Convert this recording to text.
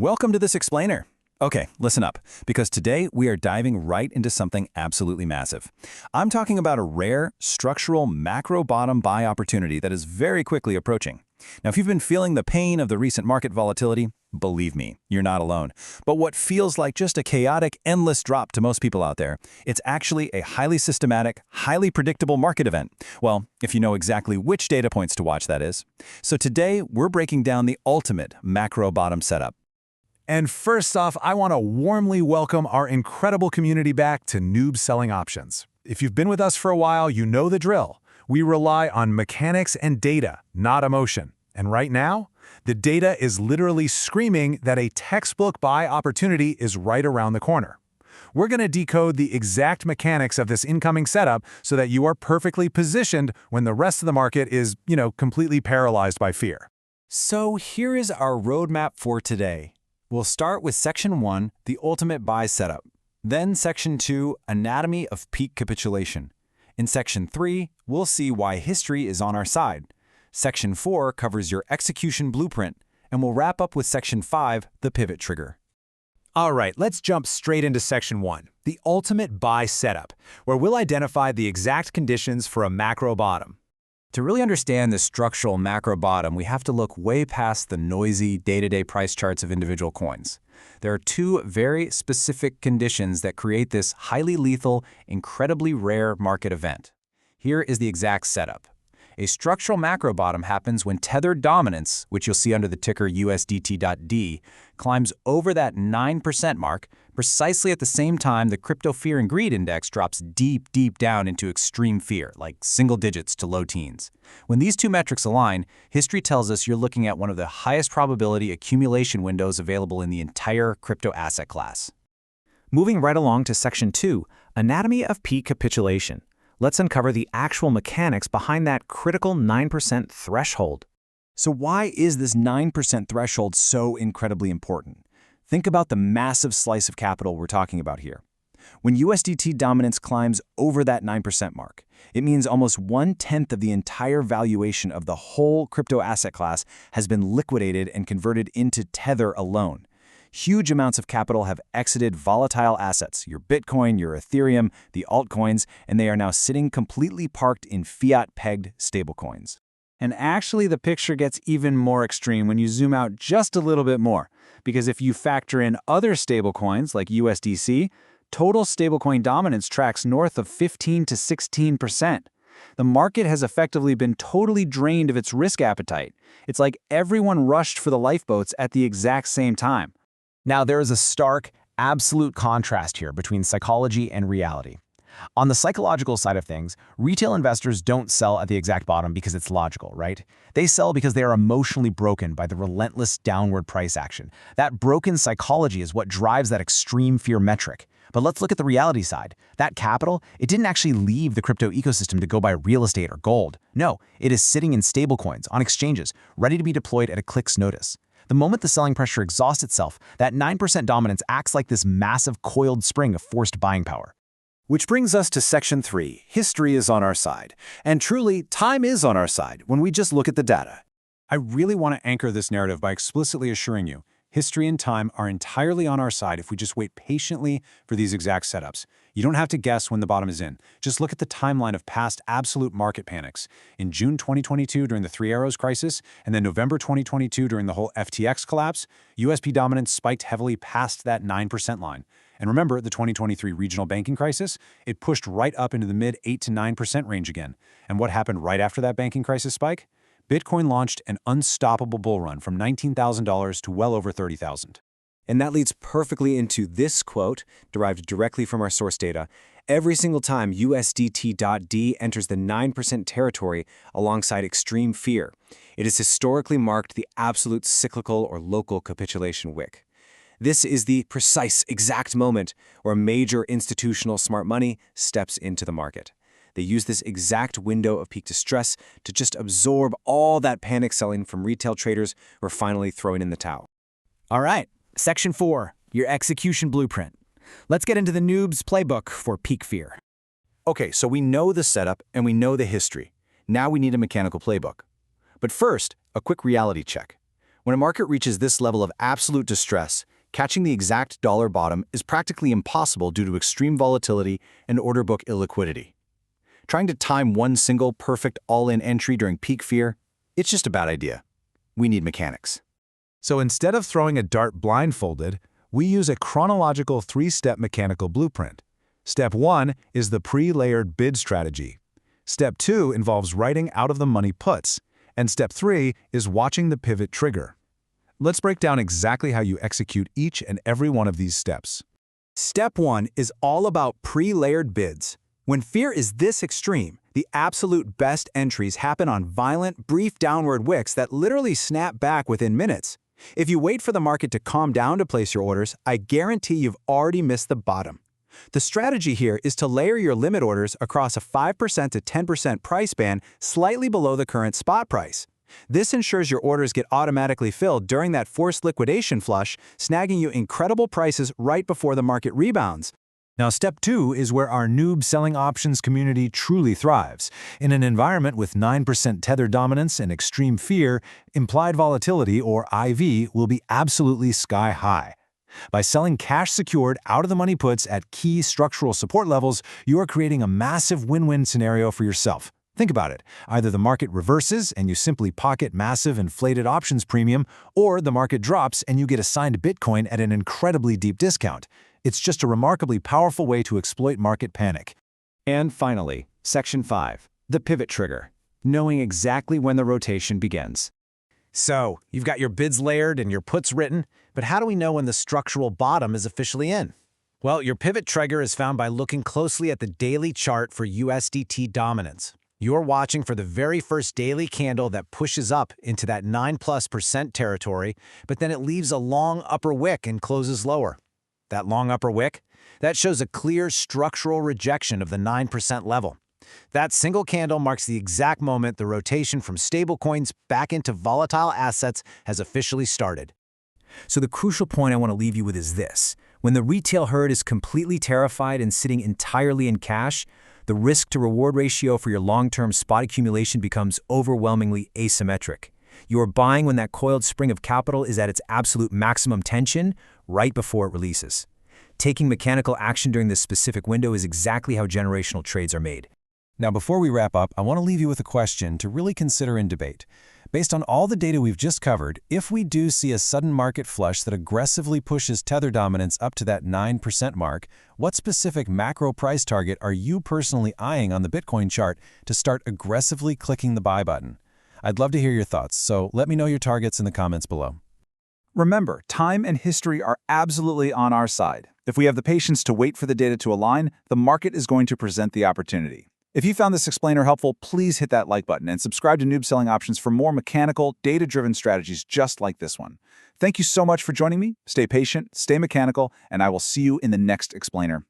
Welcome to this explainer. Okay, listen up, because today we are diving right into something absolutely massive. I'm talking about a rare, structural macro bottom buy opportunity that is very quickly approaching. Now, if you've been feeling the pain of the recent market volatility, believe me, you're not alone. But what feels like just a chaotic, endless drop to most people out there, it's actually a highly systematic, highly predictable market event. Well, if you know exactly which data points to watch, that is. So today, we're breaking down the ultimate macro bottom setup. And first off, I want to warmly welcome our incredible community back to Noob Selling Options. If you've been with us for a while, you know the drill. We rely on mechanics and data, not emotion. And right now, the data is literally screaming that a textbook buy opportunity is right around the corner. We're going to decode the exact mechanics of this incoming setup so that you are perfectly positioned when the rest of the market is, completely paralyzed by fear. So here is our roadmap for today. We'll start with Section 1, the ultimate buy setup. Then Section 2, anatomy of peak capitulation. In Section 3, we'll see why history is on our side. Section 4 covers your execution blueprint, and we'll wrap up with Section 5, the pivot trigger. All right, let's jump straight into Section 1, the ultimate buy setup, where we'll identify the exact conditions for a macro bottom. To really understand the structural macro bottom, we have to look way past the noisy day-to-day price charts of individual coins. There are two very specific conditions that create this highly lethal, incredibly rare market event. Here is the exact setup. A structural macro bottom happens when tethered dominance, which you'll see under the ticker USDT.D, climbs over that 9% mark, precisely at the same time the crypto fear and greed index drops deep, deep down into extreme fear, like single digits to low teens. When these two metrics align, history tells us you're looking at one of the highest probability accumulation windows available in the entire crypto asset class. Moving right along to Section 2, anatomy of peak capitulation. Let's uncover the actual mechanics behind that critical 9% threshold. So why is this 9% threshold so incredibly important? Think about the massive slice of capital we're talking about here. When USDT dominance climbs over that 9% mark, it means almost 1/10 of the entire valuation of the whole crypto asset class has been liquidated and converted into Tether alone. Huge amounts of capital have exited volatile assets, your Bitcoin, your Ethereum, the altcoins, and they are now sitting completely parked in fiat-pegged stablecoins. And actually, the picture gets even more extreme when you zoom out just a little bit more, because if you factor in other stablecoins like USDC, total stablecoin dominance tracks north of 15 to 16%. The market has effectively been totally drained of its risk appetite. It's like everyone rushed for the lifeboats at the exact same time. Now, there is a stark, absolute contrast here between psychology and reality. On the psychological side of things, retail investors don't sell at the exact bottom because it's logical, right? They sell because they are emotionally broken by the relentless downward price action. That broken psychology is what drives that extreme fear metric. But let's look at the reality side. That capital, it didn't actually leave the crypto ecosystem to go buy real estate or gold. No, it is sitting in stablecoins on exchanges, ready to be deployed at a click's notice. The moment the selling pressure exhausts itself, that 9% dominance acts like this massive coiled spring of forced buying power. Which brings us to Section 3, history is on our side. And truly, time is on our side when we just look at the data. I really want to anchor this narrative by explicitly assuring you, history and time are entirely on our side if we just wait patiently for these exact setups. You don't have to guess when the bottom is in. Just look at the timeline of past absolute market panics. In June 2022 during the Three Arrows crisis, and then November 2022 during the whole FTX collapse, USP dominance spiked heavily past that 9% line. And remember the 2023 regional banking crisis? It pushed right up into the mid 8 to 9% range again. And what happened right after that banking crisis spike? Bitcoin launched an unstoppable bull run from $19,000 to well over $30,000. And that leads perfectly into this quote, derived directly from our source data. Every single time USDT.D enters the 9% territory alongside extreme fear, it has historically marked the absolute cyclical or local capitulation wick. This is the precise, exact moment where major institutional smart money steps into the market. They use this exact window of peak distress to just absorb all that panic selling from retail traders who are finally throwing in the towel. All right, Section 4, your execution blueprint. Let's get into the Noob's playbook for peak fear. Okay, so we know the setup and we know the history. Now we need a mechanical playbook. But first, a quick reality check. When a market reaches this level of absolute distress, catching the exact dollar bottom is practically impossible due to extreme volatility and order book illiquidity. Trying to time one single perfect all-in entry during peak fear, it's just a bad idea. We need mechanics. So instead of throwing a dart blindfolded, we use a chronological 3-step mechanical blueprint. Step 1 is the pre-layered bid strategy. Step 2 involves writing out-of-the-money puts. And Step 3 is watching the pivot trigger. Let's break down exactly how you execute each and every one of these steps. Step 1 is all about pre-layered bids. When fear is this extreme, the absolute best entries happen on violent, brief downward wicks that literally snap back within minutes. If you wait for the market to calm down to place your orders, I guarantee you've already missed the bottom. The strategy here is to layer your limit orders across a 5% to 10% price band slightly below the current spot price. This ensures your orders get automatically filled during that forced liquidation flush, snagging you incredible prices right before the market rebounds. Now, Step 2 is where our Noob Selling Options community truly thrives. In an environment with 9% tether dominance and extreme fear, implied volatility, or IV, will be absolutely sky high. By selling cash-secured, out-of-the-money puts at key structural support levels, you are creating a massive win-win scenario for yourself. Think about it. Either the market reverses and you simply pocket massive inflated options premium, or the market drops and you get assigned Bitcoin at an incredibly deep discount. It's just a remarkably powerful way to exploit market panic. And finally, Section 5, the pivot trigger, knowing exactly when the rotation begins. So, you've got your bids layered and your puts written, but how do we know when the structural bottom is officially in? Well, your pivot trigger is found by looking closely at the daily chart for USDT dominance. You're watching for the very first daily candle that pushes up into that 9+% territory, but then it leaves a long upper wick and closes lower. That long upper wick? That shows a clear structural rejection of the 9% level. That single candle marks the exact moment the rotation from stablecoins back into volatile assets has officially started. So the crucial point I want to leave you with is this. When the retail herd is completely terrified and sitting entirely in cash, the risk-to-reward ratio for your long-term spot accumulation becomes overwhelmingly asymmetric. You are buying when that coiled spring of capital is at its absolute maximum tension, right before it releases. Taking mechanical action during this specific window is exactly how generational trades are made. Now, before we wrap up, I want to leave you with a question to really consider in debate. Based on all the data we've just covered, if we do see a sudden market flush that aggressively pushes tether dominance up to that 9% mark, what specific macro price target are you personally eyeing on the Bitcoin chart to start aggressively clicking the buy button? I'd love to hear your thoughts, so let me know your targets in the comments below. Remember, time and history are absolutely on our side. If we have the patience to wait for the data to align, the market is going to present the opportunity. If you found this explainer helpful, please hit that like button and subscribe to Noob Selling Options for more mechanical, data-driven strategies just like this one. Thank you so much for joining me. Stay patient, stay mechanical, and I will see you in the next explainer.